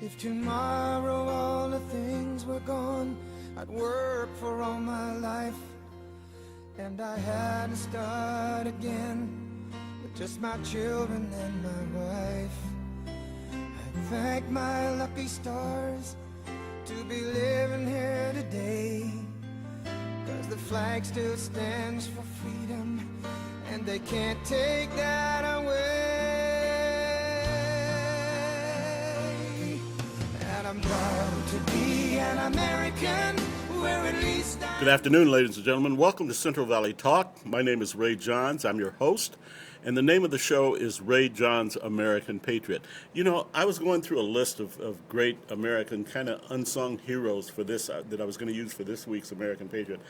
If tomorrow all the things were gone, I'd work for all my life, and I had to start again with just my children and my wife. I thank my lucky stars to be living here today, 'cause the flag still stands for freedom, and they can't take that away. And I'm proud to be an American, where at least Good afternoon, ladies and gentlemen. Welcome to Central Valley Talk. My name is Ray Johns. I'm your host, and the name of the show is Ray Johns American Patriot. You know, I was going through a list of great American kind of unsung heroes for this that I was going to use for this week's American Patriot,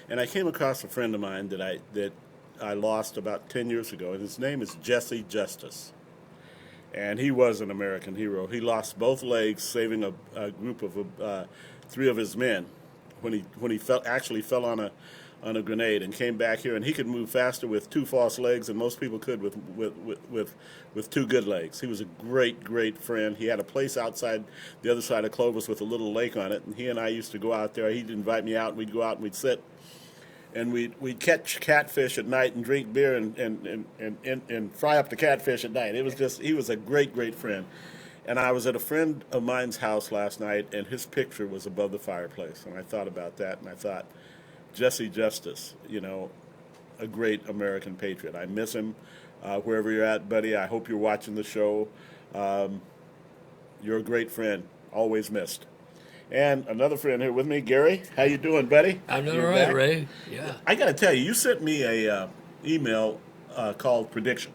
and I came across a friend of mine that I lost about 10 years ago, and his name is Jesse Justice. And he was an American hero. He lost both legs saving a group of 3 of his men when he fell on a grenade and came back here, and he could move faster with 2 false legs than most people could with 2 good legs. He was a great friend. He had a place outside the other side of Clovis with a little lake on it, and he and I used to go out there. He'd invite me out, and we'd go out and we'd sit, and we'd catch catfish at night and drink beer and fry up the catfish at night. He was a great friend. And I was at a friend of mine's house last night, and his picture was above the fireplace. And I thought about that, and I thought, Jesse Justice, you know, a great American patriot. I miss him wherever you're at, buddy. I hope you're watching the show. You're a great friend, always missed. And another friend here with me, Gary. How you doing, buddy? I'm doing all right, Ray. Yeah. I got to tell you, you sent me a email called Prediction.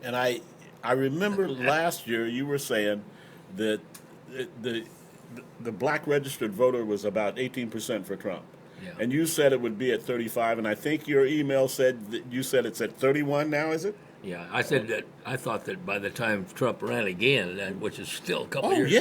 And I remember last year you were saying that the black registered voter was about 18% for Trump. Yeah. And you said it would be at 35, and I think your email said that you said it's at 31 now, is it? Yeah, I said that I thought that by the time Trump ran again, which is still a couple years.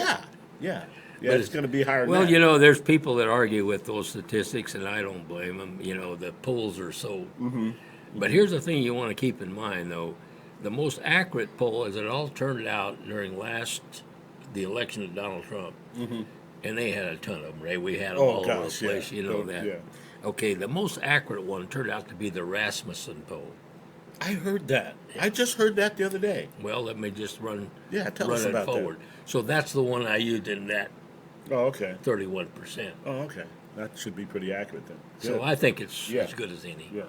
Yeah, it's going to be higher than that. Well, you know, there's people that argue with those statistics, and I don't blame them. You know, the polls are so. Mm-hmm. But here's the thing you want to keep in mind, though. The most accurate poll, as it all turned out during the election of Donald Trump, mm-hmm. and they had a ton of them, Ray. We had them all over the place, you know that. Yeah. Okay, the most accurate one turned out to be the Rasmussen poll. I heard that. I just heard that the other day. Well, let me just run us about forward. That. So that's the one I used in that. Oh, okay. 31%. Oh, okay. That should be pretty accurate then. Good. So I think it's as good as any. Yeah.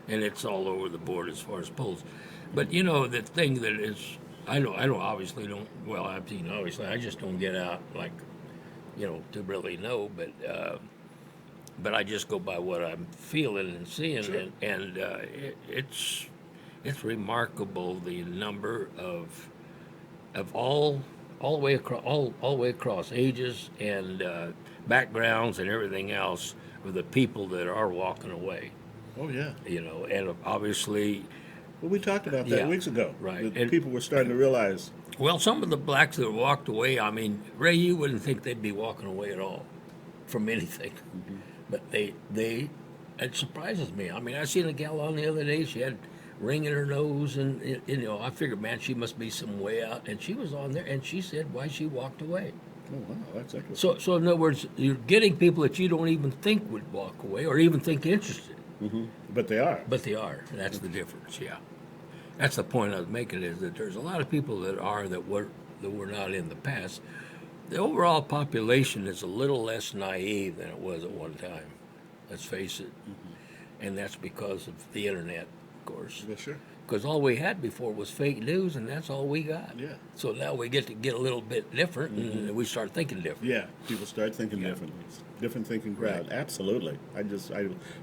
And it's all over the board as far as polls. But you know, the thing that is, I obviously don't. Well, obviously, I just don't get out like, you know, to really know. But I just go by what I'm feeling and seeing, sure. and it's remarkable the number of all the way across ages and backgrounds and everything else of the people that are walking away. Oh yeah. You know, and obviously. Well, we talked about that weeks ago. Right. And people were starting to realize. Well, some of the blacks that walked away, I mean, Ray, you wouldn't think they'd be walking away at all from anything. Mm-hmm. But it surprises me. I mean, I seen a gal on the other day, she had ring in her nose, and you know, I figured, man, she must be some way out. And she was on there, and she said why she walked away. Oh, wow, that's interesting. So in other words, you're getting people that you don't even think would walk away or even think interested. Mm-hmm. But they are. That's the difference, yeah. That's the point I was making, is that there's a lot of people that were not in the past. The overall population is a little less naive than it was at one time. Let's face it. Mm-hmm. And that's because of the internet, of course. Yeah, sure. Because all we had before was fake news, and that's all we got. Yeah. So now we get to get a little bit different, mm-hmm. and we start thinking different. Yeah, people start thinking differently. Different thinking crowd. Right. Absolutely. I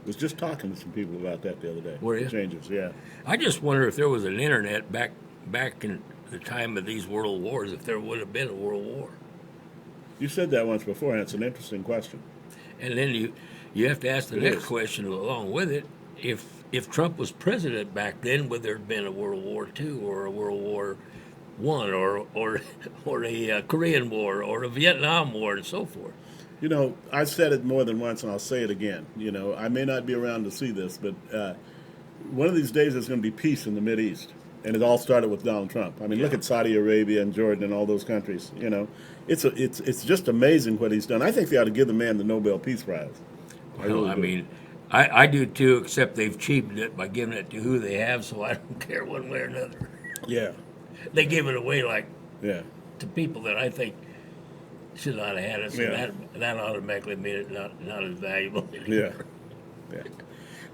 was just talking to some people about that the other day. Were you? Changes, yeah. I just wonder if there was an internet back in the time of these world wars, if there would have been a world war. You said that once before, and it's an interesting question. And then you have to ask the next question along with it. If Trump was president back then, would there have been a World War II or a World War I or a Korean War or a Vietnam War and so forth? You know, I've said it more than once, and I'll say it again. You know, I may not be around to see this, but one of these days there's going to be peace in the Mideast. And it all started with Donald Trump. I mean, look at Saudi Arabia and Jordan and all those countries. You know, it's just amazing what he's done. I think they ought to give the man the Nobel Peace Prize. Well, I mean, I do too, except they've cheapened it by giving it to who they have, so I don't care one way or another. Yeah. They give it away Yeah. to people that I think should not have had it, so Yeah. that automatically made it not as valuable Yeah. anymore. Yeah.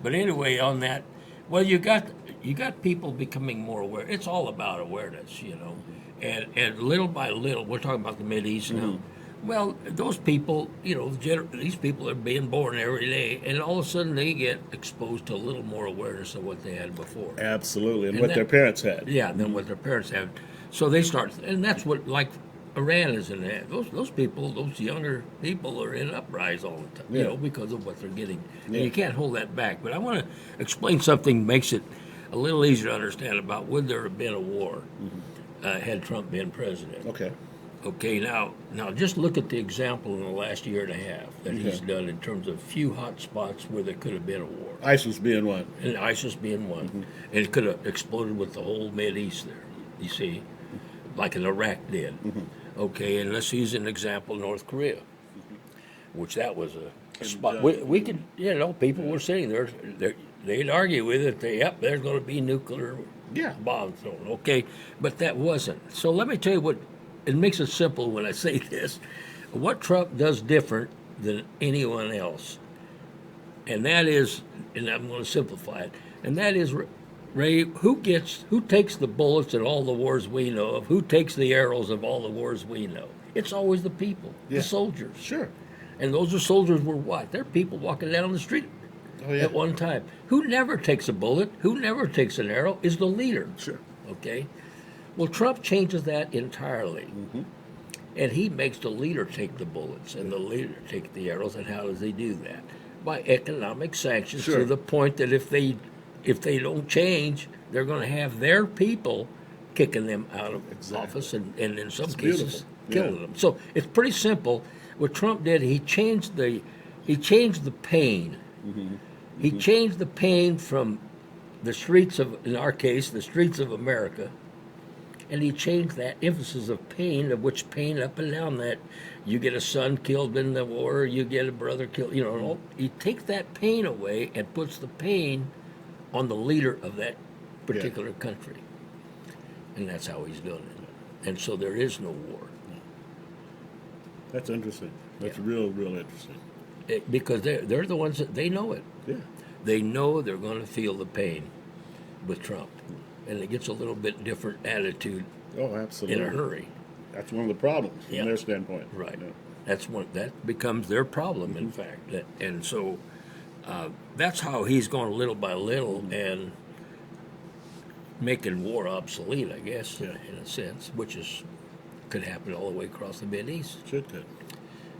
But anyway, on that, well, you got people becoming more aware. It's all about awareness, you know, and little by little, we're talking about the Mideast now. Well, those people, you know, these people are being born every day, and all of a sudden they get exposed to a little more awareness of what they had before. Absolutely, and what their parents had. Yeah, than what their parents had. So they start, and that's what, like, Iran is in that. Those people, those younger people are in uprise all the time, you know, because of what they're getting. And you can't hold that back. But I want to explain something that makes it a little easier to understand about would there have been a war had Trump been president. Okay, now just look at the example in the last year and a half that he's done in terms of few hot spots where there could have been a war. ISIS being one. And ISIS being one. And it could have exploded with the whole Mideast there, you see, like in Iraq did. Okay, and let's use an example, North Korea, which that was a spot. We could, you know, people were sitting there, they'd argue with it, there's going to be nuclear bombs thrown, okay, but that wasn't. So let me tell you what, it makes it simple when I say this, what Trump does different than anyone else, and that is, and I'm going to simplify it, and that is, Ray, who takes the bullets in all the wars we know of? Who takes the arrows of all the wars we know? It's always the people, the soldiers. Sure. And those soldiers were what? They're people walking down the street at one time. Who never takes a bullet, who never takes an arrow is the leader. Sure. Okay? Well, Trump changes that entirely. And he makes the leader take the bullets and the leader take the arrows. And how does he do that? By economic sanctions to the point that if they don't change, they're going to have their people kicking them out of office and in some cases killing them. So it's pretty simple. What Trump did, he changed the pain. He changed the pain from the streets of, in our case, the streets of America, and he changed that emphasis of pain, of which pain up and down that you get a son killed in the war, you get a brother killed, you know, he takes that pain away and puts the pain on the leader of that particular country. And that's how he's done it. And so there is no war. That's interesting. That's real interesting. Because they're the ones that, they know it. Yeah. They know they're going to feel the pain with Trump. And it gets a little bit different attitude Oh, absolutely. in a hurry. That's one of the problems from their standpoint. Right. Yeah. That becomes their problem, in fact. And so that's how he's going little by little and making war obsolete, I guess, in a sense, which could happen all the way across the Mideast. Should could.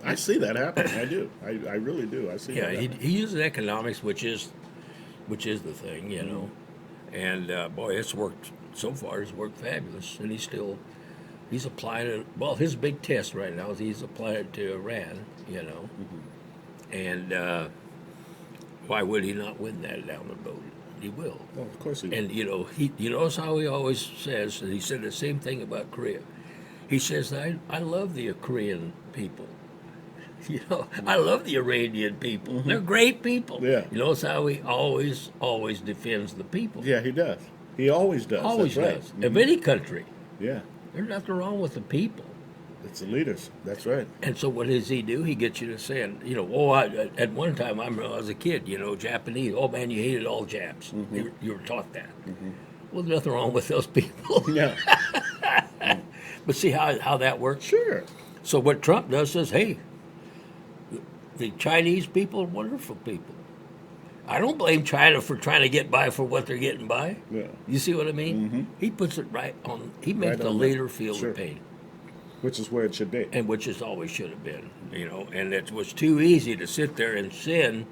I see that happening. I do. I really do. I see. Yeah, that he uses economics, which is the thing, you know. And boy, it's worked so far. It's worked fabulous, and he's applying it. Well, his big test right now is he's applying it to Iran, you know. And why would he not win that down the road? He will. Well, of course he will. And you notice how he always says, and he said the same thing about Korea. He says, I love the Korean people. You know, I love the Iranian people. They're great people. Yeah. You notice how he always defends the people. Yeah, he does. He always does. Always That's does. right. Of any country. Yeah. There's nothing wrong with the people. It's the leaders. That's right. And so what does he do? He gets you to saying, you know, at one time, I remember as a kid, you know, Japanese, oh man, you hated all Japs. You were taught that. Well, there's nothing wrong with those people. Yeah. But see how that works? Sure. So what Trump does is, hey, the Chinese people are wonderful people. I don't blame China for trying to get by for what they're getting by. Yeah. You see what I mean? He puts it right on. He makes the leader feel the pain. Which is where it should be. And which is always should have been, you know. And it was too easy to sit there and sin.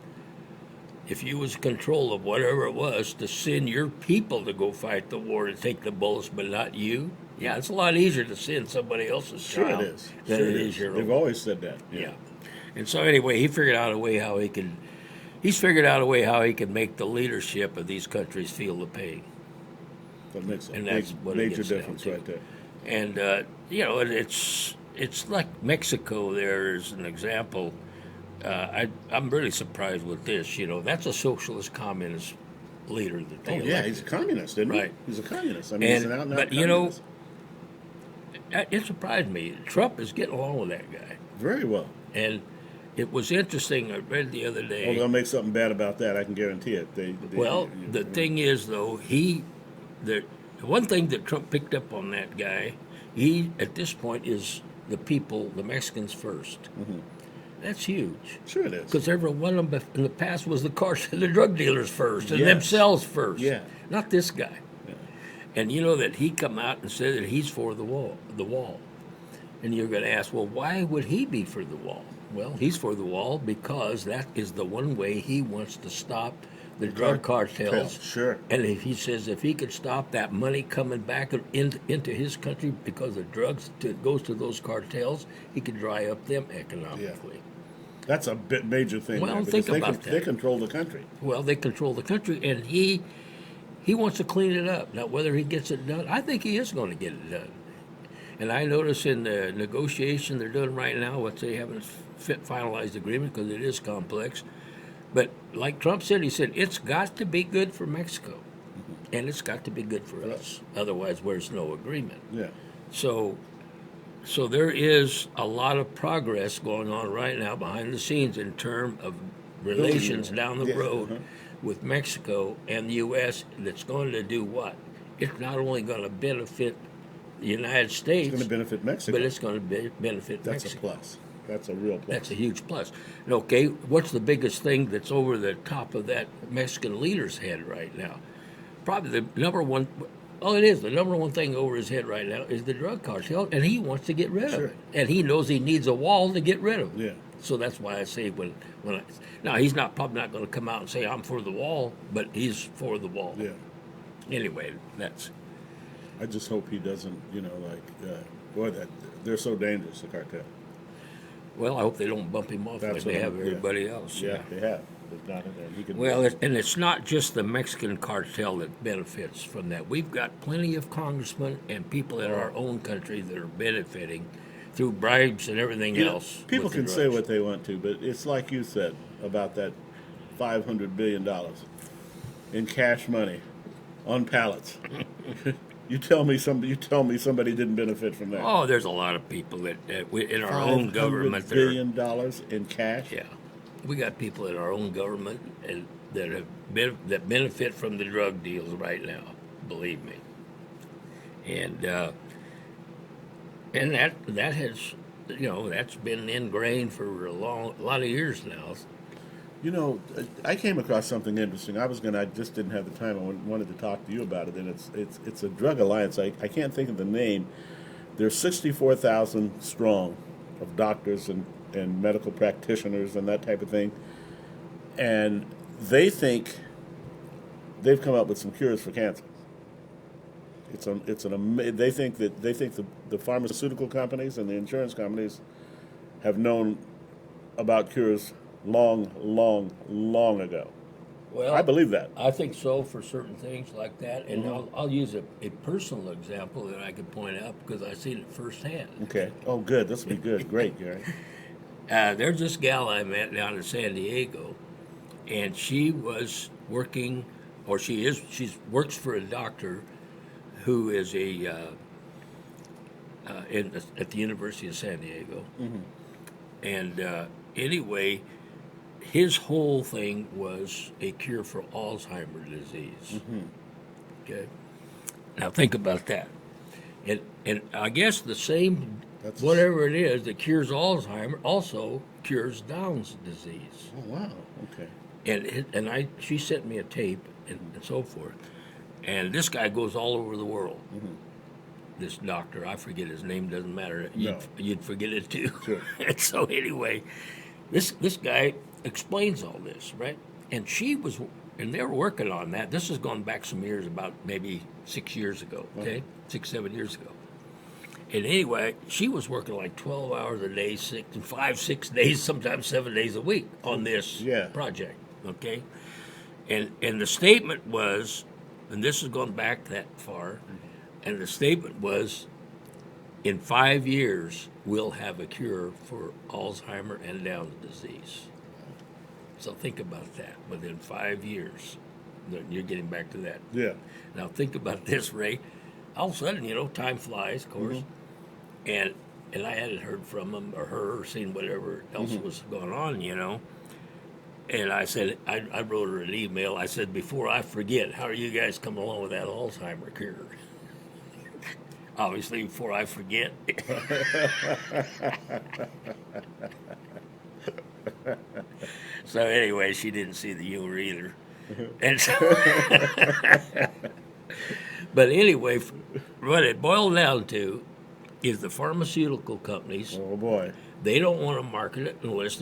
If you was in control of whatever it was, to send your people to go fight the war and take the bullets, but not you. Yeah, it's a lot easier to send somebody else's child it is. than Sure it is your own. They've always said that. Yeah. And so anyway, he figured out a way how he can. He's figured out a way how he can make the leadership of these countries feel the pain. That makes a And that's what it major gets down difference to. right there. And and it's like Mexico. There is an example. I'm really surprised with this. That's a socialist communist leader that they Oh yeah, elected. he's a communist, isn't Right. he? He's a communist. I mean, he's an out-and-out But communist. it surprised me. Trump is getting along with that guy, Very well. and it was interesting. I read the other day. Well, they'll make something bad about that. I can guarantee it. The thing is, though, the one thing that Trump picked up on that guy, he at this point is the people, the Mexicans 1st. Mm-hmm. That's huge. Sure it is. Because every one of them in the past was the drug dealers first and Yes. themselves first. Yeah. Not this guy. Yeah. And you know that he come out and said that he's for the wall. And you're going to ask, well, why would he be for the wall? Well, he's for the wall because that is the one way he wants to stop the drug cartels. Sure. And he says if he could stop that money coming back into his country because of drugs goes to those cartels, he could dry up them economically. Yeah. That's a major thing. Well, man, think because about that. They control the country. Well, they control the country, and he wants to clean it up. Now, whether he gets it done, I think he is going to get it done. And I notice in the negotiation they're doing right now, what they haven't finalized agreement because it is complex. But like Trump said, he said it's got to be good for Mexico, and it's got to be good for us. Otherwise, there's no agreement. Yeah. So there is a lot of progress going on right now behind the scenes in terms of relations down the road with Mexico and the U.S. that's going to do what? It's not only going to benefit the United States. It's going to benefit Mexico. But it's going to benefit That's Mexico. a plus. That's a real plus. That's a huge plus. And okay, what's the biggest thing that's over the top of that Mexican leader's head right now? Probably the number one. Oh, it is. The number one thing over his head right now is the drug cartel, and he wants to get rid of it. And he knows he needs a wall to get rid of it. Yeah. So that's why I say now he's probably not going to come out and say I'm for the wall, but he's for the wall. Yeah. Anyway, I just hope he doesn't, they're so dangerous, the cartel. well, I hope they don't bump him off like they have everybody else. Yeah, they have. There's not and he can. Well, and it's not just the Mexican cartel that benefits from that. We've got plenty of congressmen and people in our own country that are benefiting through bribes and everything else. People with the can say drugs. what they want to, but it's like you said about that $500 billion in cash money on pallets. You tell me somebody didn't benefit from that. Oh, there's a lot of people that in our own government $500 billion in cash. Yeah, we got people in our own government and that benefit from the drug deals right now. Believe me, and that has that's been ingrained for a lot of years now. I came across something interesting. I just didn't have the time. I wanted to talk to you about it, and it's a drug alliance. I can't think of the name. There's 64,000 strong of doctors and medical practitioners and that type of thing, and they think they've come up with some cures for cancer. They think the pharmaceutical companies and the insurance companies have known about cures long ago. Well, I believe that. I think so for certain things like that, and I'll use a personal example that I could point out because I've seen it firsthand. Okay. Oh, good. This will be good. Great, Gary. There's this gal I met down in San Diego, and she was working, or she works for a doctor who is at the University of San Diego, and anyway. His whole thing was a cure for Alzheimer's disease. Okay, now think about that, and I guess the same whatever it is that cures Alzheimer's also cures Down's disease. Oh wow, okay. And she sent me a tape and so forth, and this guy goes all over the world. This doctor, I forget his name, doesn't matter. You'd forget it too. Sure. And so anyway, this guy explains all this, right? And and they were working on that. This has gone back some years, about maybe 6 years ago, okay? 6-7 years ago. And anyway, she was working like 12 hours a day, 6 days, sometimes 7 days a week on this project, okay? And the statement was and this has gone back that far, and the statement was, in 5 years, we'll have a cure for Alzheimer and Down disease. So think about that. Within 5 years, you're getting back to that. Yeah. Now think about this, Ray. All of a sudden, time flies, of course, and I hadn't heard from him or her or seen whatever else was going on, And I said, I wrote her an email. I said, before I forget, how are you guys coming along with that Alzheimer cure? Obviously, before I forget. So anyway, she didn't see the humor either. And so, but anyway, what it boiled down to is the pharmaceutical companies. Oh boy. They don't want to market it unless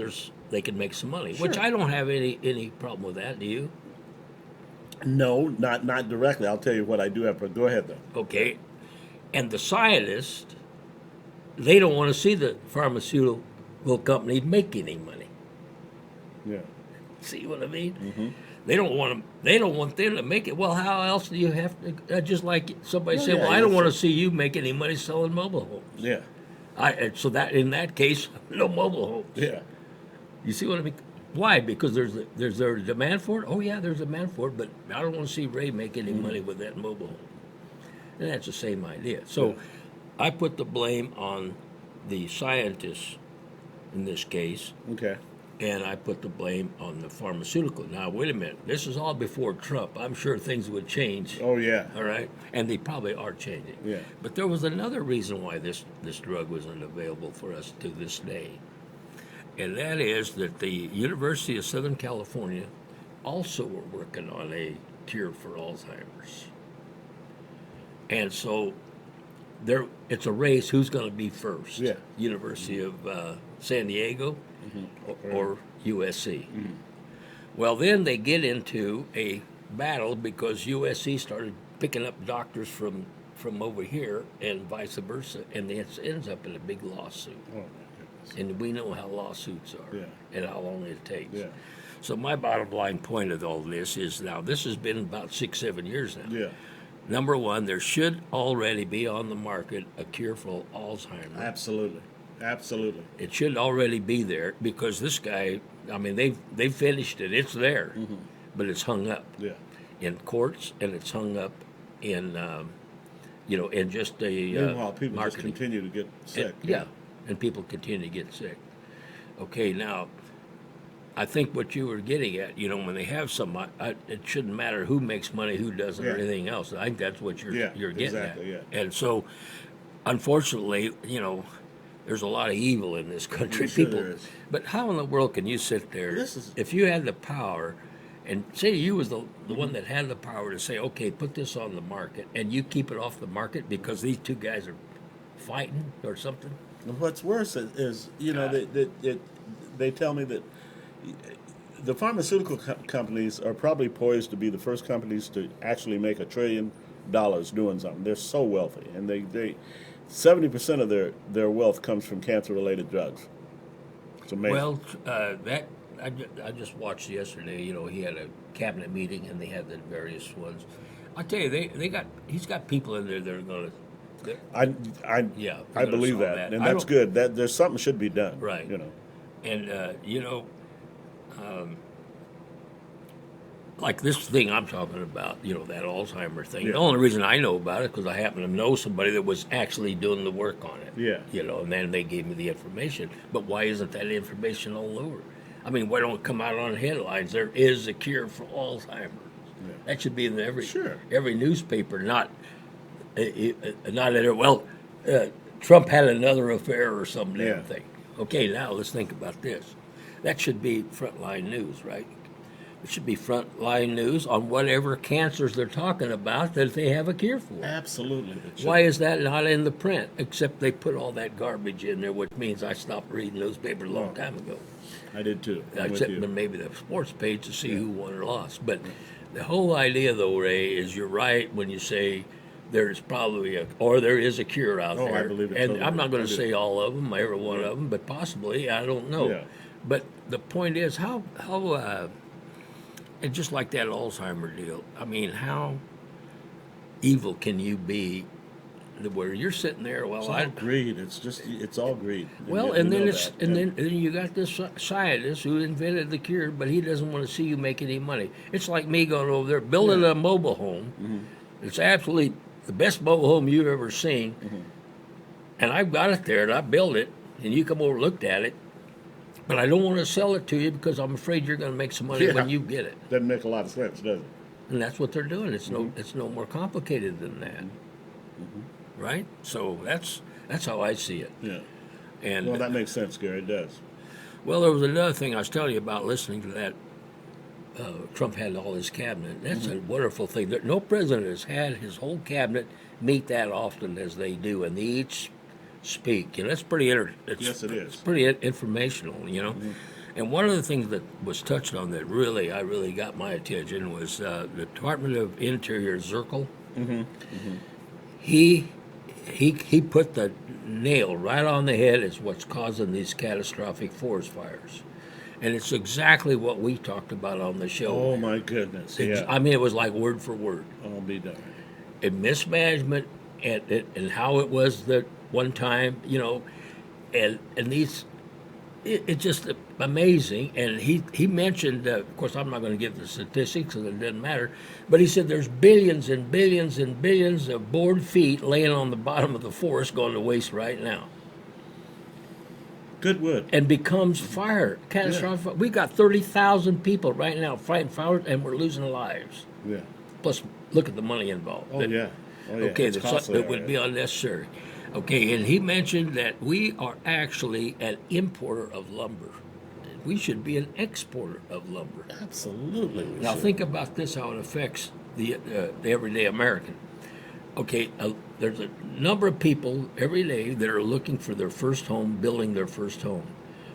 they can make some money, which I don't have any problem with that. Do you? No, not directly. I'll tell you what I do have, but go ahead though. Okay. And the scientists, they don't want to see the pharmaceutical company make any money. Yeah. See what I mean? They don't want them to make it. Well, how else do you have to? Just like somebody said, well, I don't want to see you make any money selling mobile homes. Yeah. So that in that case, no mobile homes. Yeah. You see what I mean? Why? Because there's there a demand for it. Oh yeah, there's a demand for it, but I don't want to see Ray make any money with that mobile home. And that's the same idea. So I put the blame on the scientists in this case. Okay. And I put the blame on the pharmaceutical. Now, wait a minute. This is all before Trump. I'm sure things would change. Oh yeah. All right? And they probably are changing. Yeah. But there was another reason why this drug wasn't available for us to this day. And that is that the University of Southern California also were working on a cure for Alzheimer's. And so it's a race who's going to be first. Yeah. University of San Diego or USC. Well, then they get into a battle because USC started picking up doctors from over here and vice versa, and it ends up in a big lawsuit. Oh my goodness. And we know how lawsuits are and how long it takes. Yeah. So my bottom line point of all this is now this has been about 6-7 years now. Yeah. Number one, there should already be on the market a cure for Alzheimer's. Absolutely. Absolutely. It should already be there because this guy, I mean, they've finished it. It's there, but it's hung up Yeah. in courts and it's hung up in, in just a Meanwhile, people marketing. just continue to get sick. And people continue to get sick. Okay, now, I think what you were getting at, when they have some, it shouldn't matter who makes money, who doesn't, or anything else. I think that's what you're getting exactly, at. yeah. And so, unfortunately, there's a lot of evil in this country. Sure People, there is. but how in the world can you sit there This if you had the power, and say you was the one that had the power to say, okay, put this on the market, and you keep it off the market because these two guys are fighting or something? And what's worse is they tell me that the pharmaceutical companies are probably poised to be the first companies to actually make $1 trillion doing something. They're so wealthy, and they 70% of their wealth comes from cancer-related drugs. It's amazing. Well, I just watched yesterday. He had a cabinet meeting, and they had the various ones. I tell you, he's got people in there that are going to. I believe solve that, and that's good. That there's something should be done, right? And like this thing I'm talking about, that Alzheimer thing. Yeah. The only reason I know about it because I happen to know somebody that was actually doing the work on it. Yeah. And then they gave me the information. But why isn't that information all over? I mean, why don't it come out on headlines? There is a cure for Alzheimer's. Yeah. That should be in every newspaper, not Trump had another affair or some damn thing. Okay, now let's think about this. That should be frontline news, right? It should be frontline news on whatever cancers they're talking about that they have a cure for. Absolutely. Why is that not in the print? Except they put all that garbage in there, which means I stopped reading newspapers a long time ago. I did too. Except maybe the sports page to see who won or lost. But the whole idea, though, Ray, is you're right when you say there's probably there is a cure out there. I believe it. And totally. I'm not going to say all of them, every one of them, but possibly. I don't know. Yeah. But the point is, how and just like that Alzheimer deal, I mean, how evil can you be where you're sitting there? Well, It's all greed. It's all greed. well, you and then know it's that. and then you got this scientist who invented the cure, but he doesn't want to see you make any money. It's like me going over there building a mobile home. It's absolutely the best mobile home you've ever seen, and I've got it there, and I built it, and you come over and looked at it, but I don't want to sell it to you because I'm afraid you're going to make some money Yeah. when you get it. Doesn't make a lot of sense, does it? And that's what they're doing. It's no more complicated than that, right? So that's how I see it. Yeah. And Well, that makes sense, Gary. It does. well, there was another thing I was telling you about listening to that. Trump had all his cabinet. That's a wonderful thing. No president has had his whole cabinet meet that often as they do, and they each speak. You know, that's pretty. Yes, it is. It's pretty informational. You know, and one of the things that was touched on that I really got my attention was the Department of Interior Zirkle. He put the nail right on the head as what's causing these catastrophic forest fires. And it's exactly what we talked about on the show. Oh my goodness! Yeah. I mean, it was like word for word. I'll be darned. And mismanagement and how it was that one time, you know, and these, it's just amazing. And he mentioned, of course, I'm not going to give the statistics because it doesn't matter, but he said there's billions and billions and billions of board feet laying on the bottom of the forest going to waste right now. Good wood. And becomes catastrophic. Yeah. We got 30,000 people right now fighting fires, and we're losing lives. Yeah. Plus, look at the money involved. Oh yeah. Oh yeah. Okay, It's that costly, would all be right. unnecessary. Okay, and he mentioned that we are actually an importer of lumber. We should be an exporter of lumber. Absolutely. we Now should. think about this: how it affects the everyday American. Okay, there's a number of people every day that are looking for their first home, building their first home.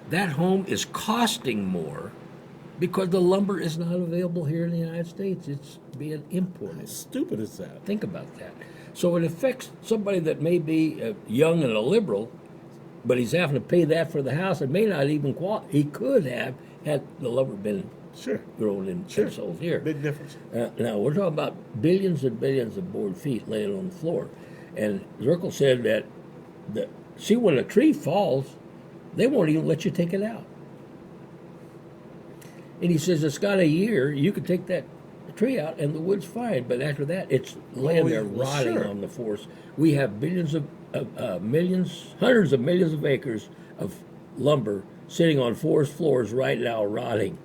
That home is costing more because the lumber is not available here in the United States. It's being imported. How stupid is that? Think about that. So it affects somebody that may be young and a liberal, but he's having to pay that for the house. It may not even qualify. He could have had the lumber been Sure. grown and Sure. sold here. Big difference. Now, we're talking about billions and billions of board feet laying on the floor. And Zirkle said that, see, when a tree falls, they won't even let you take it out. And he says it's got a year, you can take that tree out and the wood's fine, but after that, it's laying there well, rotting sure. on the forest. We have hundreds of millions of acres of lumber sitting on forest floors right now rotting.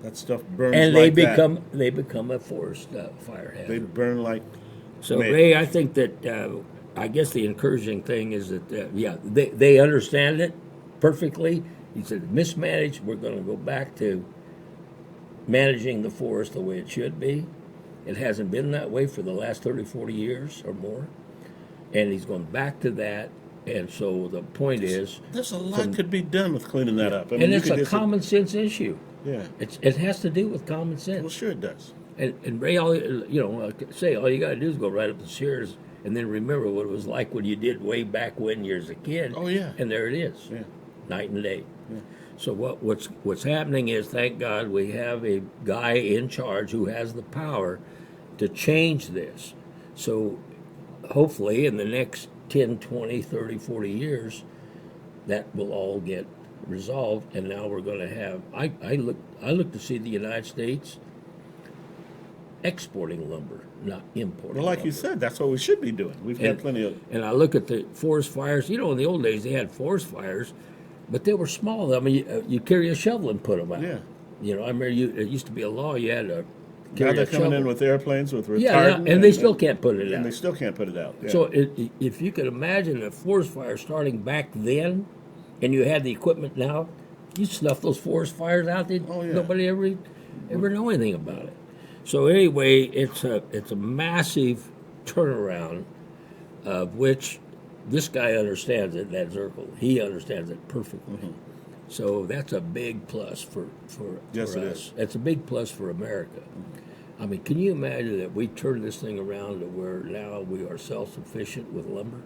That stuff burns And like they become a forest fire hazard. They burn like. So Maybe. Ray, I think that I guess the encouraging thing is that they understand it perfectly. He said mismanaged. We're going to go back to managing the forest the way it should be. It hasn't been that way for the last 30, 40 years or more, and he's going back to that. And so the point is, There's a lot could be done with cleaning that up. I mean, and you it's could a just- common sense issue. Yeah. It has to do with common sense. Well, sure it does. And Ray, all you got to do is go right up the stairs and then remember what it was like when you did way back when you was a kid. Oh, yeah. And there it is, Yeah. night and day. Yeah. So what's happening is, thank God, we have a guy in charge who has the power to change this. So hopefully in the next 10, 20, 30, 40 years, that will all get resolved, and now we're going to have. I look to see the United States exporting lumber, not importing. Well, like you lumber. said, that's what we should be doing. We've had plenty of. And I look at the forest fires. You know, in the old days they had forest fires, but they were small. I mean, you carry a shovel and put them out. Yeah. You know, I remember it used to be a law. You had to Now carry they're a coming shovel. in with airplanes with retardant. Yeah, and they still can't put it And out. they still can't put it out. Yeah. So if you could imagine a forest fire starting back then, and you had the equipment now, you snuff those forest fires out. Oh, yeah. Nobody ever know anything about it. So anyway, it's a massive turnaround, of which this guy understands it. That Zirkle, he understands it perfectly. Mm-hmm. So that's a big plus for Yes, for it us. is. That's a big plus for America. I mean, can you imagine that we turn this thing around to where now we are self-sufficient with lumber?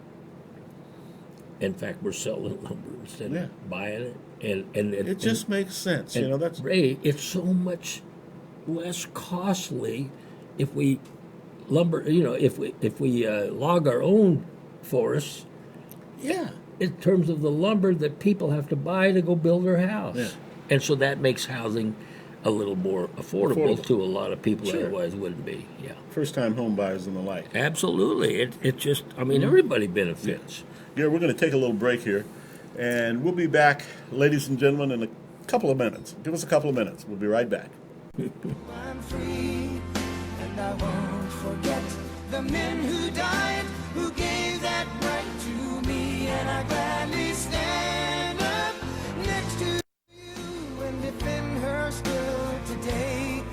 In fact, we're selling lumber instead Yeah. of buying it, and it just makes sense. You know, that's Ray. It's so much less costly if we lumber. If we log our own forests, Yeah. in terms of the lumber that people have to buy to go build their house, Yeah. and so that makes housing a little more affordable to a lot of people that Sure. otherwise wouldn't be. Yeah, First-time home buyers and the like. absolutely. It just, I mean, everybody benefits. Yeah, we're going to take a little break here, and we'll be back, ladies and gentlemen, in a couple of minutes. Give us a couple of minutes. We'll be right back. I'm free, and I won't forget the men who died, who gave that right to me, and I gladly stand up next to you and defend her still today,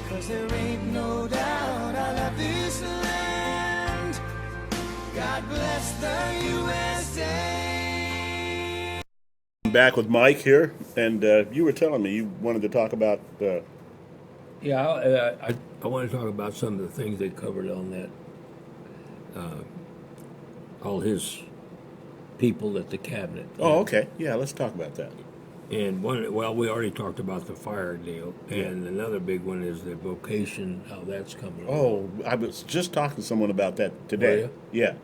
'cause there ain't no doubt I love this land. God bless the USA. I'm back with Mike here, and you were telling me you wanted to talk about Yeah, I want to talk about some of the things they covered on that. All his people at the cabinet. Oh, okay. Yeah, let's talk about that. And we already talked about the fire deal, and another big one is the vocation, how that's coming. Oh, I was just talking to someone about that today. Were Yeah,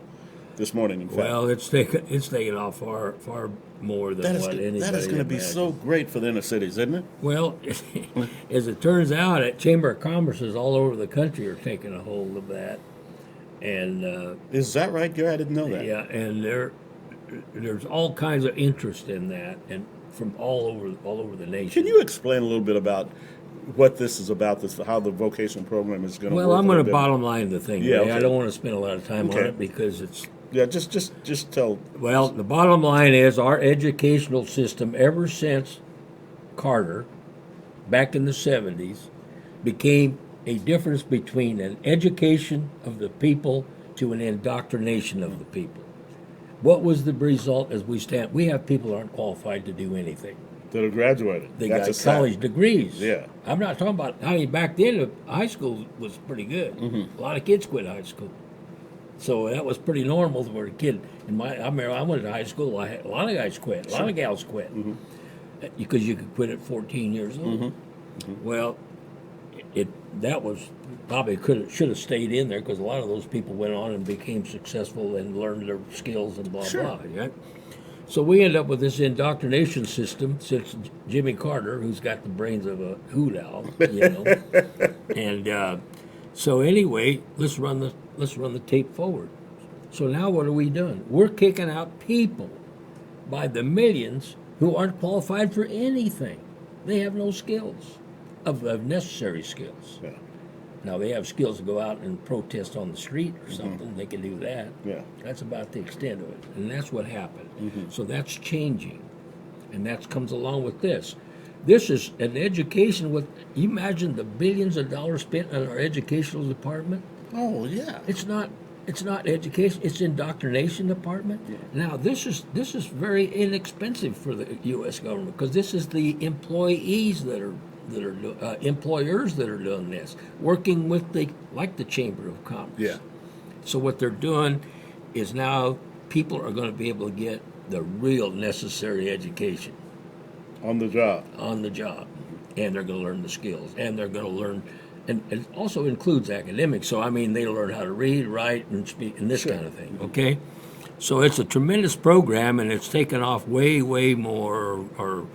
this morning, in fact. Well, it's taken off far more than what anybody that is going to be imagined. so great for the inner cities, isn't it? Well, as it turns out, Chamber of Commerces all over the country are taking a hold of that, and Is that right, Gary? I didn't know that. yeah, and there's all kinds of interest in that, and from all over the nation. Can you explain a little bit about what this is about, how the vocational program is going to work? Well, I'm going to bit? bottom line the thing. Yeah, Ray. okay. I don't want to spend a lot of time on Okay. it because it's. Yeah, just tell. Well, the bottom line is our educational system, ever since Carter, back in the 70s, became a difference between an education of the people to an indoctrination of the people. What was the result as we stand? We have people that aren't qualified to do anything. That are graduated. They That's a got sad- college degrees. Yeah. I'm not talking about, I mean, back then, high school was pretty good. A lot of kids quit high school. So that was pretty normal for a kid. I remember I went to high school, a lot of guys quit, a lot of gals quit. Because you could quit at 14 years old. Well, that was probably should have stayed in there because a lot of those people went on and became successful and learned their skills and blah, blah. Right? So we end up with this indoctrination system since Jimmy Carter, who's got the brains of a hoot owl, and so anyway, let's run the tape forward. So now what are we doing? We're kicking out people by the millions who aren't qualified for anything. They have no skills, of necessary skills. Yeah. Now they have skills to go out and protest on the street or something. They can do that. Yeah. That's about the extent of it, and that's what happened. So that's changing, and that comes along with this. This is an education with. You imagine the billions of dollars spent on our educational department. Oh, yeah. It's not education. It's indoctrination department. Yeah. Now this is very inexpensive for the U.S. government because this is the employees that are employers that are doing this, working with the Chamber of Commerce. Yeah. So what they're doing is now people are going to be able to get the real necessary education On the job. on the job, and they're going to learn the skills, and they're going to learn, and it also includes academics. So I mean, they learn how to read, write, and speak, and this kind of thing. Okay, so it's a tremendous program, and it's taken off way more or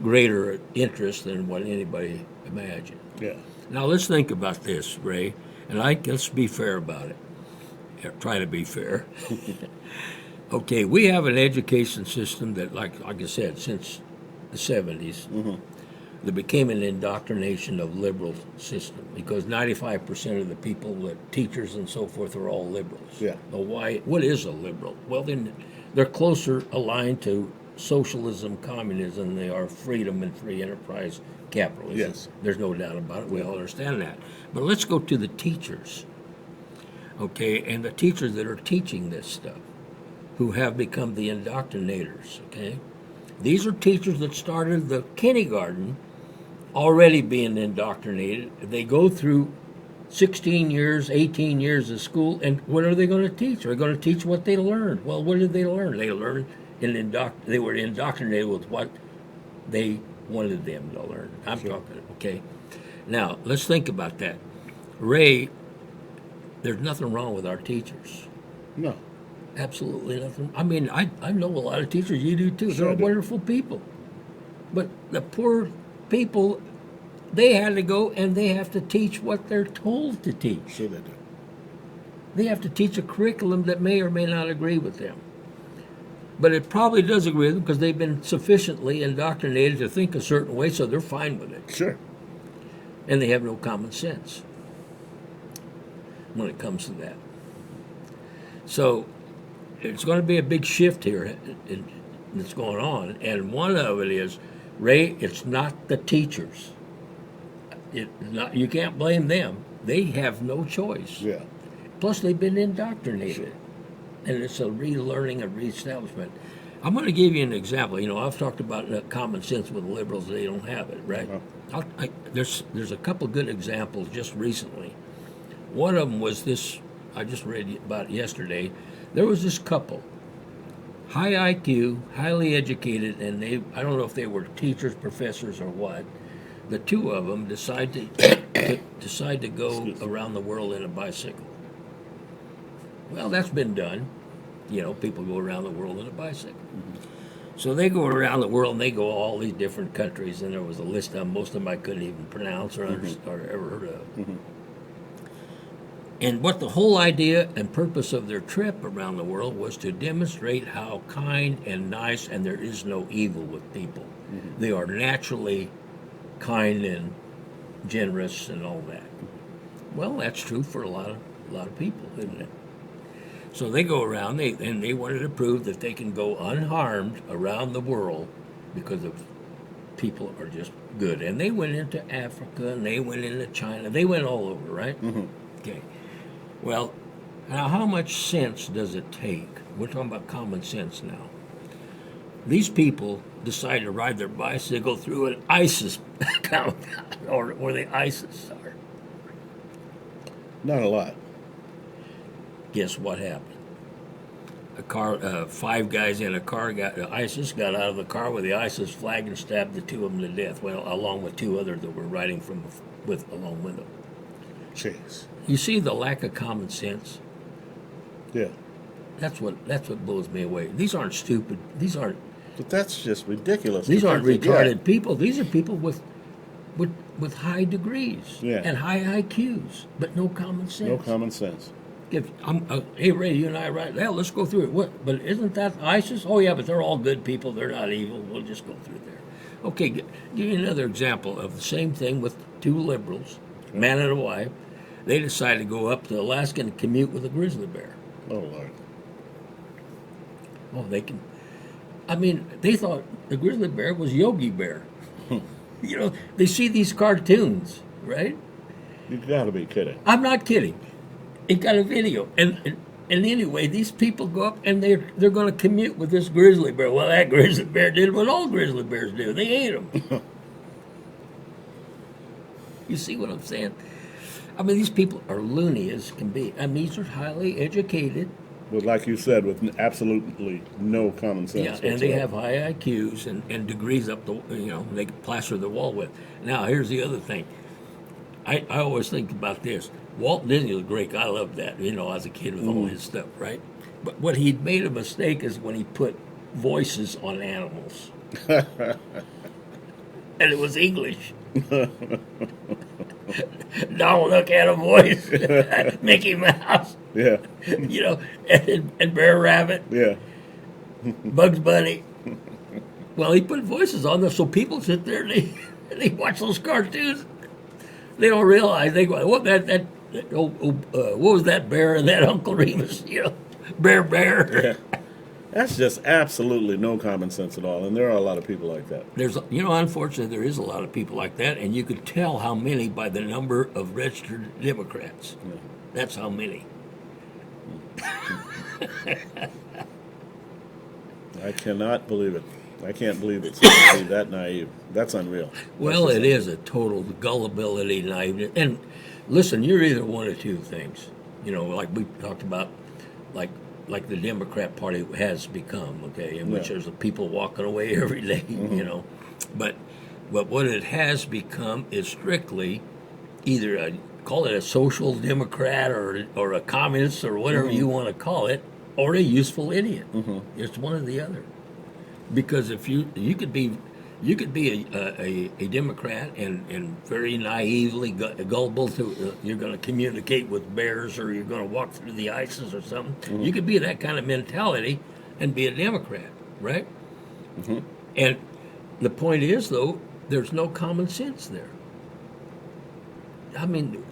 greater interest than what anybody imagined. Yeah. Now let's think about this, Ray, and let's be fair about it. Try to be fair. Okay, we have an education system that, like I said, since the 70s, that became an indoctrination of liberal system because 95% of the people, the teachers and so forth, are all liberals. Yeah. Well, why? What is a liberal? Well, then they're closer aligned to socialism, communism, than they are freedom and free enterprise capitalism. Yes. There's no doubt about it. We all understand that. But let's go to the teachers, okay, and the teachers that are teaching this stuff, who have become the indoctrinators, okay? These are teachers that started the kindergarten already being indoctrinated. They go through 16 years, 18 years of school, and what are they going to teach? They're going to teach what they learned. Well, what did they learn? They learned, they were indoctrinated with what they wanted them to learn. I'm talking, okay? Now, let's think about that. Ray, there's nothing wrong with our teachers. No. Absolutely nothing. I mean, I know a lot of teachers. You do too. Sure I They're do. wonderful people. But the poor people, they had to go and they have to teach what they're told to teach. Sure they do. They have to teach a curriculum that may or may not agree with them. But it probably does agree with them because they've been sufficiently indoctrinated to think a certain way, so they're fine with it. Sure. And they have no common sense when it comes to that. So it's going to be a big shift here that's going on. And one of it is, Ray, it's not the teachers. You can't blame them. They have no choice. Yeah. Plus, they've been indoctrinated. And it's a relearning and reestablishment. I'm going to give you an example. You know, I've talked about common sense with liberals. They don't have it, right? There's a couple good examples just recently. One of them was this, I just read about it yesterday. There was this couple, high IQ, highly educated, and I don't know if they were teachers, professors, or what. The two of them decide to go around the world in a bicycle. Well, that's been done. You know, people go around the world in a bicycle. So they go around the world and they go all these different countries, and there was a list of them. Most of them I couldn't even pronounce or understand or ever heard of. And what the whole idea and purpose of their trip around the world was to demonstrate how kind and nice, and there is no evil with people. They are naturally kind and generous and all that. Well, that's true for a lot of people, isn't it? So they go around, and they wanted to prove that they can go unharmed around the world because of people are just good. And they went into Africa, and they went into China. They went all over, right? Okay. Well, now how much sense does it take? We're talking about common sense now. These people decide to ride their bicycle through an ISIS compound, or where the ISIS are. Not a lot. Guess what happened? A car, 5 guys in a car ISIS got out of the car with the ISIS flag and stabbed the 2 of them to death. Well, along with 2 others that were riding along with them. Jeez. You see the lack of common sense. Yeah. That's what blows me away. These aren't stupid. These aren't. But that's just ridiculous. These aren't Because, retarded people. These are people with high degrees and high IQs, but no common sense. No common sense. If hey Ray, you and I right now, let's go through it. What? But isn't that ISIS? Oh yeah, but they're all good people. They're not evil. We'll just go through there. Okay, give you another example of the same thing with 2 liberals, man and a wife. They decided to go up to Alaska and commute with a grizzly bear. Oh Lord. Oh, they can. I mean, they thought the grizzly bear was Yogi Bear. You know, they see these cartoons, right? You got to be kidding. I'm not kidding. It got a video, and anyway, these people go up and they're going to commute with this grizzly bear. Well, that grizzly bear did what all grizzly bears do. They ate them. You see what I'm saying? I mean, these people are loony as can be. I mean, these are highly educated. But like you said, with absolutely no common sense. Yeah, and they have high IQs and degrees up the, they can plaster the wall with. Now, here's the other thing. I always think about this. Walt Disney was great. I loved that, as a kid with all his stuff, right? But what he'd made a mistake is when he put voices on animals. And it was English. Donald Duck had a voice. Mickey Mouse. Yeah. And Bear Rabbit. Yeah. Bugs Bunny. Well, he put voices on them, so people sit there and they watch those cartoons. They don't realize. They go, what what was that bear and that Uncle Remus? Bear. Yeah. That's just absolutely no common sense at all, and there are a lot of people like that. There's, unfortunately, there is a lot of people like that, and you could tell how many by the number of registered Democrats. Yeah. That's how many. I cannot believe it. I can't believe it's going to be that naive. That's unreal. Well, it is a total gullibility, naivety. And listen, you're either one of 2 things. Like we talked about, like the Democrat Party has become, okay, in which there's people walking away every day, But what it has become is strictly either call it a social democrat or a communist or whatever you want to call it, or a useful idiot. It's one or the other. Because if you could be a Democrat and very naively gullible to you're going to communicate with bears or you're going to walk through the ices or something. You could be that kind of mentality and be a Democrat, right? And the point is, though, there's no common sense there. I mean,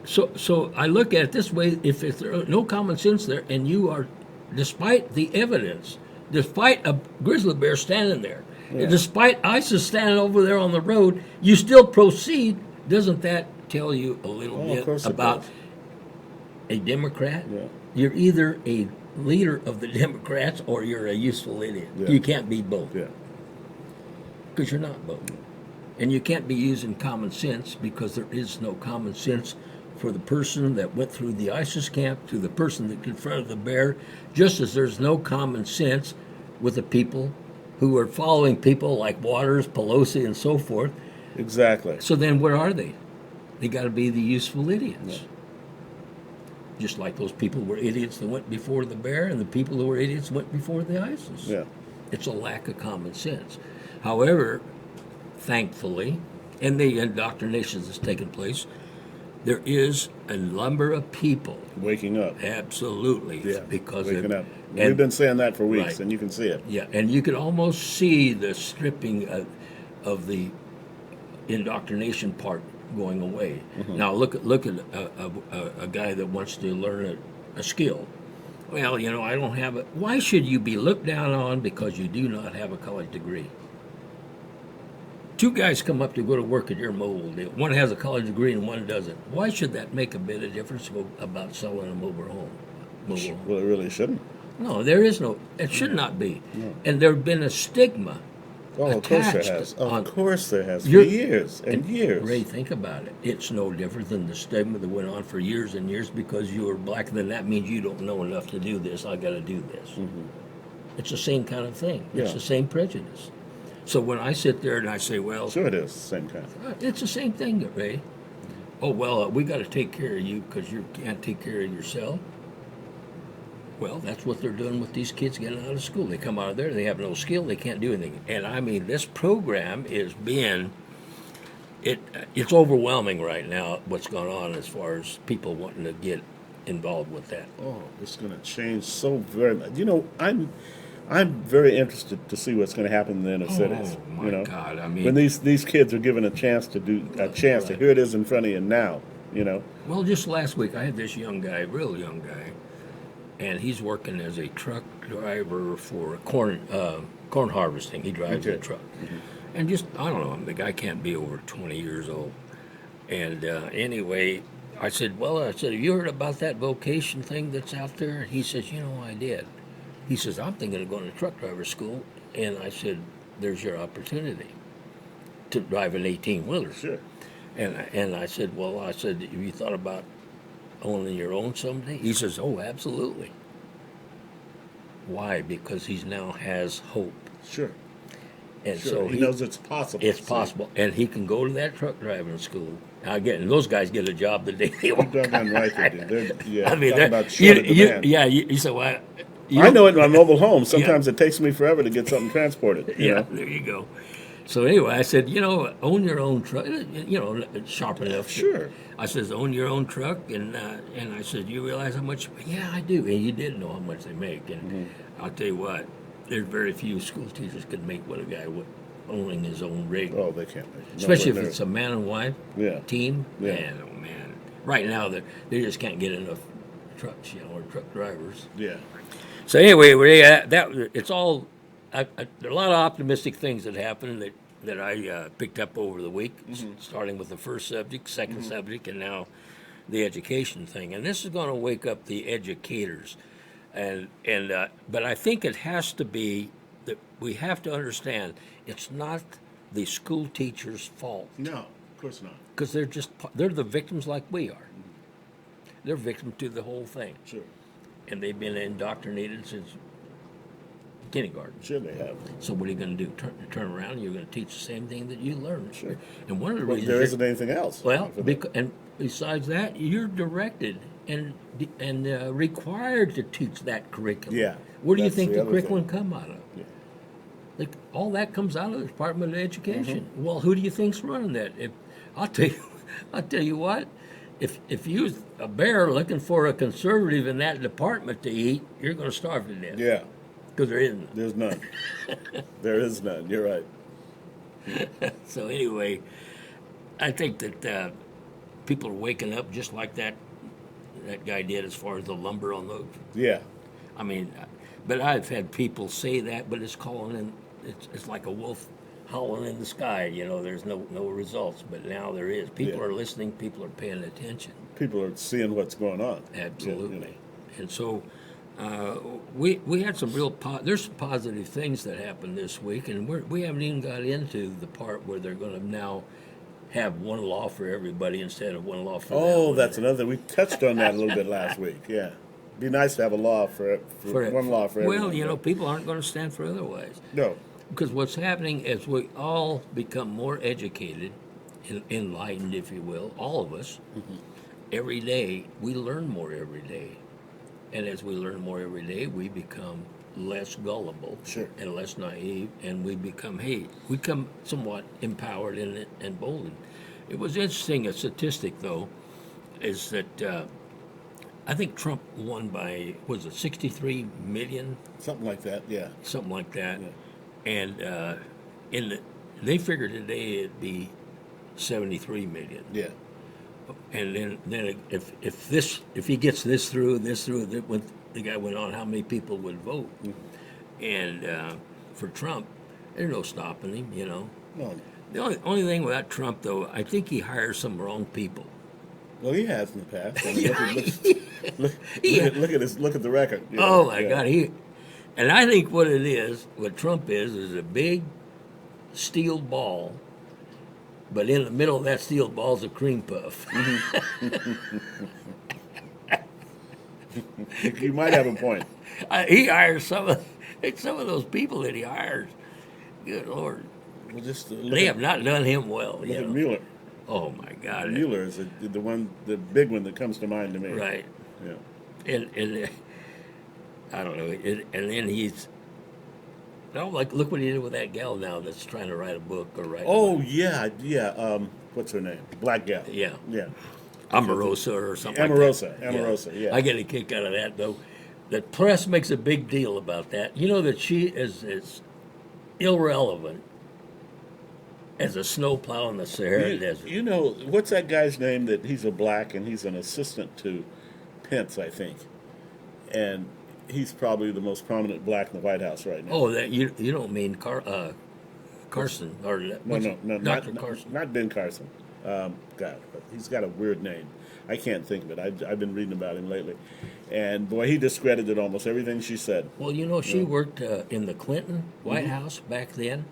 so I look at it this way: if there's no common sense there, and you are, despite the evidence, despite a grizzly bear standing there, despite ISIS standing over there on the road, you still proceed. Doesn't that tell you a little bit about a Democrat? Yeah. You're either a leader of the Democrats or you're a useful idiot. Yeah. You can't be both. Yeah. Because you're not both. And you can't be using common sense because there is no common sense for the person that went through the ISIS camp to the person that confronted the bear, just as there's no common sense with the people who are following people like Waters, Pelosi, and so forth. Exactly. So then where are they? They got to be the useful idiots. Yeah. Just like those people were idiots that went before the bear and the people who were idiots went before the ISIS. Yeah. It's a lack of common sense. However, thankfully, and the indoctrination that's taken place, there is a number of people Waking up. absolutely Yeah. because Waking up. and- We've been saying that for weeks, Right. and you can see it. Yeah, and you could almost see the stripping of the indoctrination part going away. Now look at a guy that wants to learn a skill. Well, you know, I don't have it. Why should you be looked down on because you do not have a college degree? Two guys come up to go to work at your mobile deal. One has a college degree and one doesn't. Why should that make a bit of difference about selling a mobile home? Well, it really shouldn't. No, there is no. It should not be. No. And there's been a stigma. Oh, of course there attached has. on- Of course there has. For You're- years and years. Ray, think about it. It's no different than the stigma that went on for years and years because you were black. Then that means you don't know enough to do this. I got to do this. It's the same kind of thing. It's Yeah. the same prejudice. So when I sit there and I say, well, Sure it is. Same kind. it's the same thing, Ray. Oh, well, we got to take care of you because you can't take care of yourself. Well, that's what they're doing with these kids getting out of school. They come out of there, they have no skill, they can't do anything. And I mean, this program is it's overwhelming right now what's going on as far as people wanting to get involved with that. Oh, it's going to change so very much. You know, I'm very interested to see what's going to happen in the inner cities. my you know, God, I mean- when these kids are given a chance to Right. here it is in front of you now. You know, Well, just last week I had this young guy, real young guy, and he's working as a truck driver for corn harvesting. He drives a Okay. truck. And just, I don't know, the guy can't be over 20 years old. And anyway, I said, have you heard about that vocation thing that's out there? And he says, I did. He says, I'm thinking of going to truck driver school. And I said, there's your opportunity to drive an 18-wheeler. sure. And I said, have you thought about owning your own someday? He says, oh, absolutely. Why? Because he now has hope. Sure. And Sure. so he knows it's possible. it's See? possible. And he can go to that truck driving school. Now, again, those guys get a job the day they You're walk doggone right they do. Yeah, I mean, talking about short of demand. you said, well, I know it in my mobile home. Sometimes it takes me forever to get something transported. You know? there you go. So anyway, I said, own your own truck. Sharp enough. Sure. I says, own your own truck, and I said, you realize how much? Yeah, I do. And you did know how much they make, and I'll tell you what, there's very few school teachers could make what a guy would owning his own rig, Oh, they can't. especially if Nowhere it's a man and wife Yeah. team. Yeah. Man, oh man, right now they just can't get enough trucks, or truck drivers. near. Yeah. So anyway, it's all there are a lot of optimistic things that happened that I picked up over the week, starting with the first subject, 2nd subject, and now the education thing. And this is going to wake up the educators, but I think it has to be that we have to understand it's not the school teachers' fault No, of course not. because they're the victims like we are. They're victims to the whole thing. Sure. And they've been indoctrinated since kindergarten. Sure they have. So what are you going to do? Turn around and you're going to teach the same thing that you learned. Sure. And one of the Well, reasons there isn't anything else. well, for them. and besides that, you're directed and required to teach that curriculum. Yeah, Where do you that's think the the other curriculum thing. come out of? Yeah. Like, all that comes out of the Department of Education. Mm-hmm. Well, who do you think's running that? I'll tell you what. If you're a bear looking for a conservative in that department to eat, you're going to starve to death. Yeah, Because there isn't. there's none. There is none. You're right. So anyway, I think that people are waking up just like that guy did as far as the lumber on those. Yeah. I mean, but I've had people say that, but it's calling in. It's like a wolf howling in the sky. You know, there's no results, but now there is. People Yeah. are listening. People are paying attention. People are seeing what's going on. Absolutely. You know. And so we had some real there's some positive things that happened this week, and we haven't even got into the part where they're going to now have one law for everybody instead of one law for Oh, them. that's another. We touched on that a little bit last week. Yeah, be nice to have a law for one law for everyone. Well, you know, people aren't going to stand for otherwise. No. Because what's happening is we all become more educated, enlightened, if you will, all of us. Mm-hmm. Every day, we learn more every day. And as we learn more every day, we become less gullible Sure. and less naive, and we become somewhat empowered and emboldened. It was interesting, a statistic, though, is that I think Trump won by, was it 63 million? Something like that. Yeah. Something like that. Yeah. And they figured today it'd be 73 million. Yeah. And then if he gets this through, when the guy went on, how many people would vote? Mm-hmm. And for Trump, there's no stopping him. You know. No. The only thing about Trump, though, I think he hires some wrong people. Well, he has in the past. I mean, Yeah. look at the record. you know. Oh my Yeah. God, and I think what Trump is a big steel ball, but in the middle of that steel ball is a cream puff. You might have a point. He hires some of those people that he hires. Good Lord, Well, just they have not done him well. Look You at know? Mueller. Oh my God, Mueller is the big one that comes to mind to me. right? Yeah. And I don't know. And then he's. No, like look what he did with that gal now that's trying to write a book or write. Oh yeah, yeah. What's her name? Black gal. Yeah. Yeah. Amorosa or something Amorosa, like that. Amorosa, yeah. I get a kick out of that, though. The press makes a big deal about that. You know that she is irrelevant as a snowplow in the Sahara Desert. You know, what's that guy's name that he's a black and he's an assistant to Pence, I think. And he's probably the most prominent black in the White House right now. Oh, that you don't mean Carson or No, Dr. Carson. not Ben Carson. God, but he's got a weird name. I can't think of it. I've been reading about him lately, and boy, he discredited almost everything she said. Well, you know, she worked in the Clinton White House back then,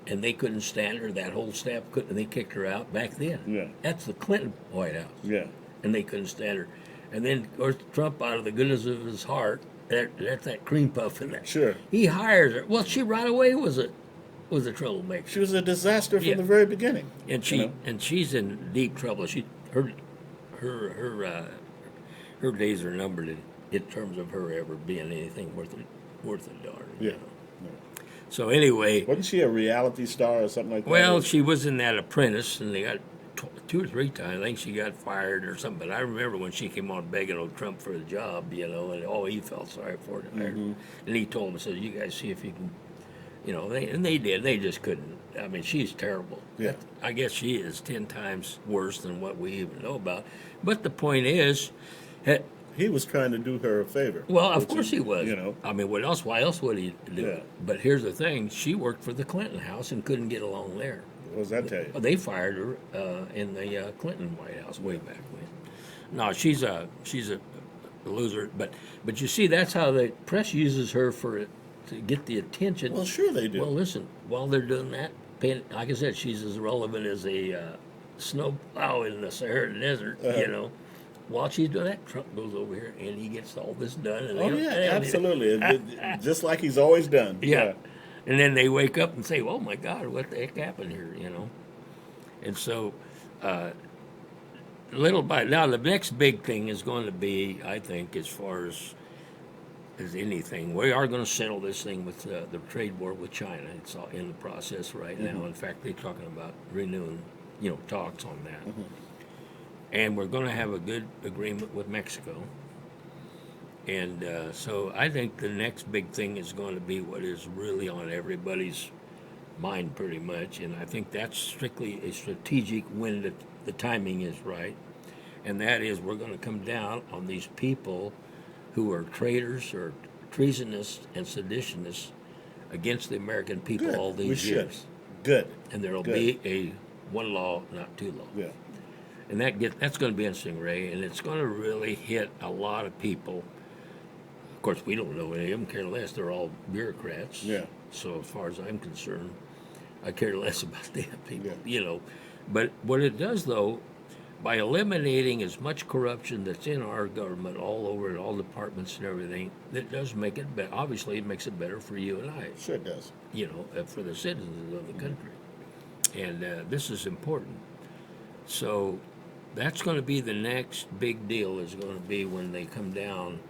and they couldn't stand her. That whole staff couldn't. And they kicked her out back then. Yeah. That's the Clinton White House. Yeah, And they couldn't stand her. And then, of course, Trump, out of the goodness of his heart, that's that cream puff in there. Sure. He hires her. Well, she right away was a troublemaker. she was a disaster from Yeah. the very beginning. And she's in deep trouble. Her days are numbered in terms of her ever being anything worth a darn. Yeah. You know? So anyway, Wasn't she a reality star or something like that? well, she was in that Apprentice, and they got 2 or 3 times. I think she got fired or something. But I remember when she came on begging old Trump for a job, you know, and he felt sorry for her. And he told him, said, "You guys see if you can." You know, they did. They just couldn't. I mean, she's terrible. Yeah. I guess she is 10 times worse than what we even know about. But the point is, He was trying to do her a favor. well, of which course is, he was. You know. I mean, what else? Why else would he do Yeah. it? But here's the thing: she worked for the Clinton house and couldn't get along there. What does that tell you? They fired her in the Clinton White House way back when. No, she's a loser. But you see, that's how the press uses her to get the attention. Well, sure they do. Well, listen, while they're doing that, like I said, she's as relevant as a snowplow in the Sahara Desert, you know. while she's doing that, Trump goes over here and he gets all this done. And Oh yeah, absolutely. Just like he's always done. Yeah. And then they wake up and say, "Oh my God, what the heck happened here?" And so, little by now, the next big thing is going to be, I think, as far as anything, we are going to settle this thing with the trade war with China. It's all in the process right now. In fact, they're talking about renewing, talks on that. And we're going to have a good agreement with Mexico. And so I think the next big thing is going to be what is really on everybody's mind pretty much. And I think that's strictly a strategic when the timing is right. And that is we're going to come down on these people who are traitors or treasonous and seditionists against the American people all these years. Good. And there will be a one law, not two laws. Yeah. And that's going to be interesting, Ray, and it's going to really hit a lot of people. Of course, we don't know any of them, care less. They're all bureaucrats. Yeah. So as far as I'm concerned, I care less about them people, Yeah. But what it does, though, by eliminating as much corruption that's in our government all over in all departments and everything, it does make it better. Obviously, it makes it better for you and I. Sure it does. For the citizens of the country. And this is important. So that's going to be the next big deal is going to be when they come down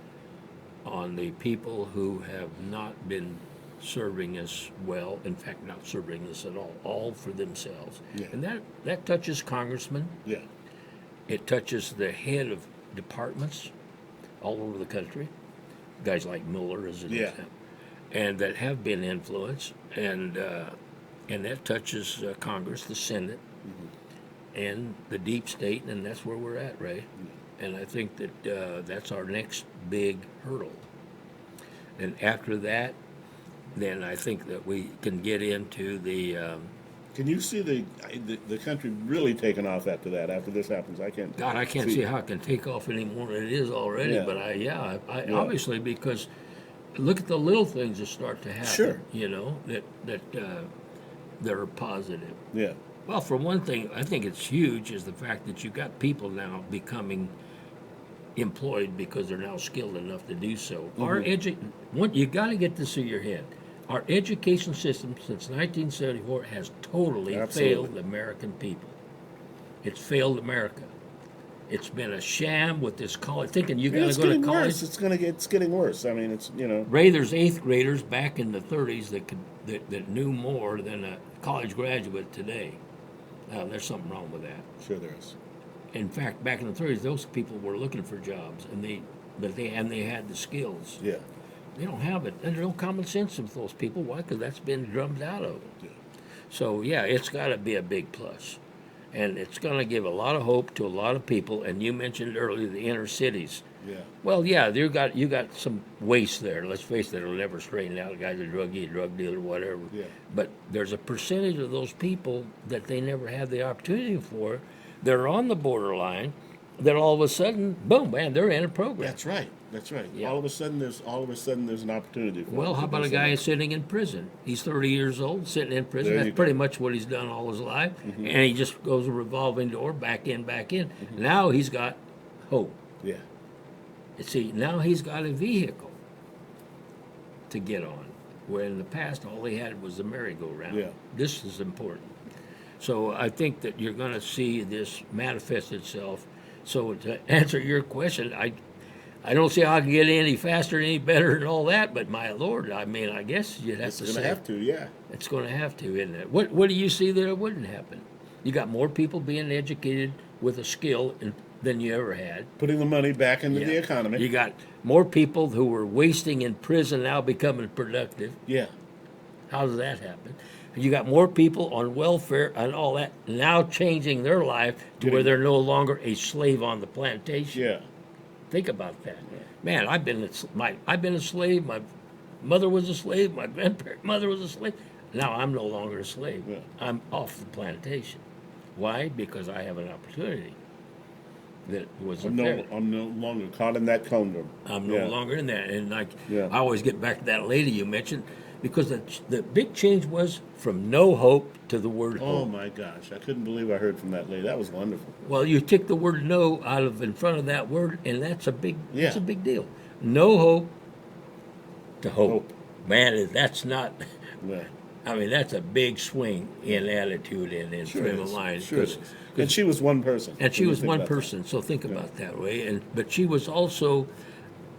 on the people who have not been serving us well, in fact, not serving us at all for themselves. Yeah. And that touches congressmen. Yeah. It touches the head of departments all over the country, guys like Miller as an example, and that have been influenced, and that touches Congress, the Senate, and the deep state, and that's where we're at, Ray. And I think that that's our next big hurdle. And after that, then I think that we can get into the. Can you see the country really taking off after that? After this happens, I can't. God, I can't see how it can take off any more than it is already. Yeah. But I obviously, because look at the little things that start to happen. Sure. That are positive. Yeah. Well, for one thing, I think it's huge is the fact that you got people now becoming employed because they're now skilled enough to do so. You got to get this through your head. Our education system since 1974 has totally failed the American people. It's failed America. It's been a sham with this college, thinking you got to go to college. Worse. It's getting worse. I mean, it's Ray, there's eighth graders back in the 30s that knew more than a college graduate today. There's something wrong with that. Sure, there is. In fact, back in the 30s, those people were looking for jobs, and they had the skills. Yeah. They don't have it. And there's no common sense with those people. Why? Because that's been drummed out of them. Yeah. So, it's got to be a big plus. And it's going to give a lot of hope to a lot of people. And you mentioned earlier the inner cities. Yeah. Well, you got some waste there. Let's face it, it'll never straighten out. A guy's a druggie, a drug dealer, whatever. Yeah. But there's a percentage of those people that they never had the opportunity for. They're on the borderline. Then all of a sudden, boom, man, they're in a program. That's right. Yeah. All of a sudden, there's an opportunity for. Well, how about a guy sitting in prison? He's 30 years old, sitting in prison. There That's you go. pretty much what he's done all his life. And he just goes a revolving door, back in. Now he's got hope. Yeah. See, now he's got a vehicle to get on, where in the past all he had was the merry-go-round. Yeah. This is important. So I think that you're going to see this manifest itself. So to answer your question, I don't see how I can get any faster, any better, and all that. But my Lord, I mean, I guess you'd have to say It's going to have to, yeah. it's going to have to, isn't it? What do you see that it wouldn't happen? You got more people being educated with a skill than you ever had. Putting the money back into the economy. You got more people who were wasting in prison now becoming productive. Yeah. How does that happen? You got more people on welfare and all that now changing their life to where they're no longer a slave on the plantation. Yeah. Think about that. Man, I've been a slave. My mother was a slave. My grandmother was a slave. Now I'm no longer a slave. Yeah. I'm off the plantation. Why? Because I have an opportunity that wasn't there. I'm no longer caught in that conundrum. I'm no longer in that. And I Yeah. always get back to that lady you mentioned. because the big change was from no hope to the word Oh hope. my gosh, I couldn't believe I heard from that lady. That was wonderful. Well, you take the word no out of in front of that word, and that's a big Yeah. that's a big deal. No hope to hope. Hope. Man, that's not. Yeah. I mean, that's a big swing in attitude and in frame of mind. Sure it is. And she was one person. And she when you was think one about that. person, so think about that way. But she was also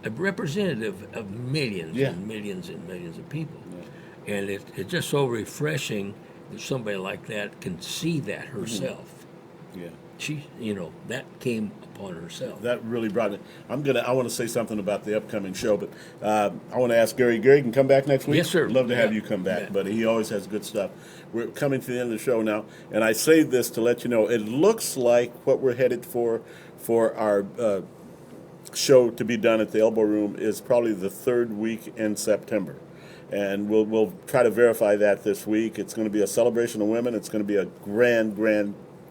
a representative of millions Yeah. and millions and millions of people. And it's just so refreshing that somebody like that can see that herself. Yeah. She, that came upon herself. That really brought it. I want to say something about the upcoming show, but I want to ask Gary. Gary can come back next week. Yes, sir. Love to have Yeah. you come back, Yeah. buddy. He always has good stuff. We're coming to the end of the show now, and I say this to let you know. It looks like what we're headed for our show to be done at the Elbow Room is probably the third week in September. And we'll try to verify that this week. It's going to be a celebration of women. It's going to be a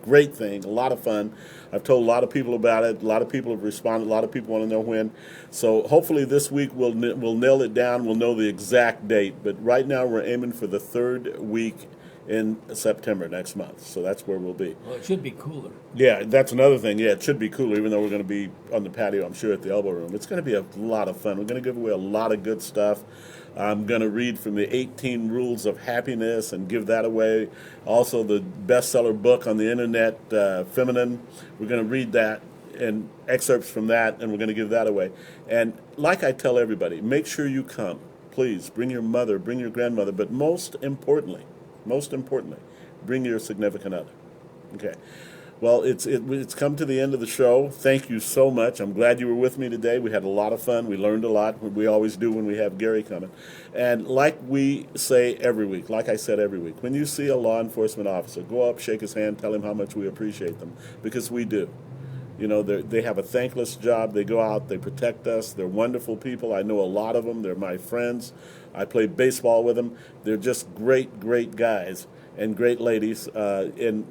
great thing, a lot of fun. I've told a lot of people about it. A lot of people have responded. A lot of people want to know when. So hopefully this week we'll nail it down. We'll know the exact date. But right now we're aiming for the third week in September next month. So that's where we'll be. Well, it should be cooler. Yeah, that's another thing. Yeah, it should be cooler, even though we're going to be on the patio, I'm sure, at the Elbow Room. It's going to be a lot of fun. We're going to give away a lot of good stuff. I'm going to read from the 18 Rules of Happiness and give that away. Also, the bestseller book on the internet, Feminine. We're going to read that and excerpts from that, and we're going to give that away. And like I tell everybody, make sure you come. Please, bring your mother, bring your grandmother, but most importantly, bring your significant other. Okay. Well, it's come to the end of the show. Thank you so much. I'm glad you were with me today. We had a lot of fun. We learned a lot. We always do when we have Gary coming. And like we say every week, like I said every week, when you see a law enforcement officer, go up, shake his hand, tell him how much we appreciate them, because we do. They have a thankless job. They go out, they protect us. They're wonderful people. I know a lot of them. They're my friends. I play baseball with them. They're just great, great guys and great ladies in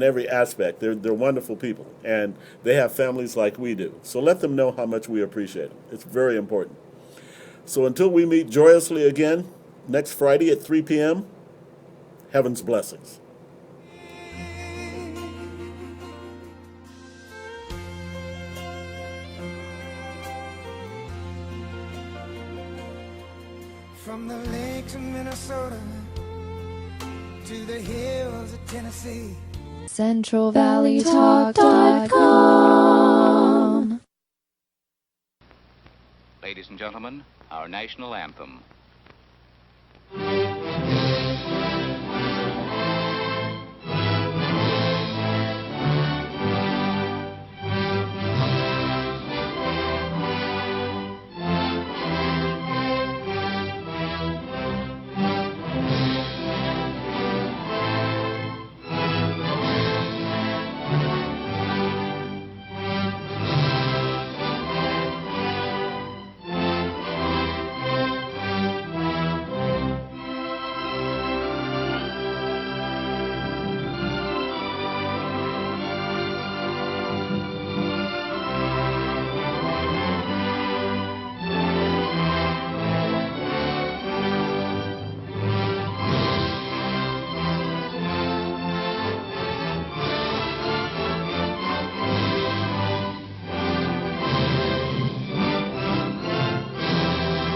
every aspect. They're wonderful people, and they have families like we do. So let them know how much we appreciate them. It's very important. So until we meet joyously again next Friday at 3 p.m., heaven's blessings. From the lakes of Minnesota to the hills of Tennessee, CentralValleyTalk.com. Ladies and gentlemen, our national anthem.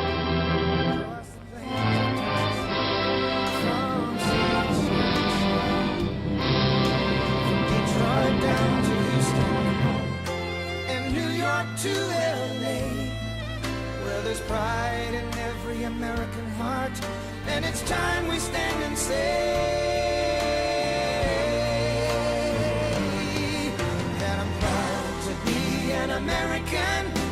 across the plains of Texas, from Detroit down to Houston, and New York to LA, where there's pride in every American heart, and it's time we stand and say that I'm proud to be an American.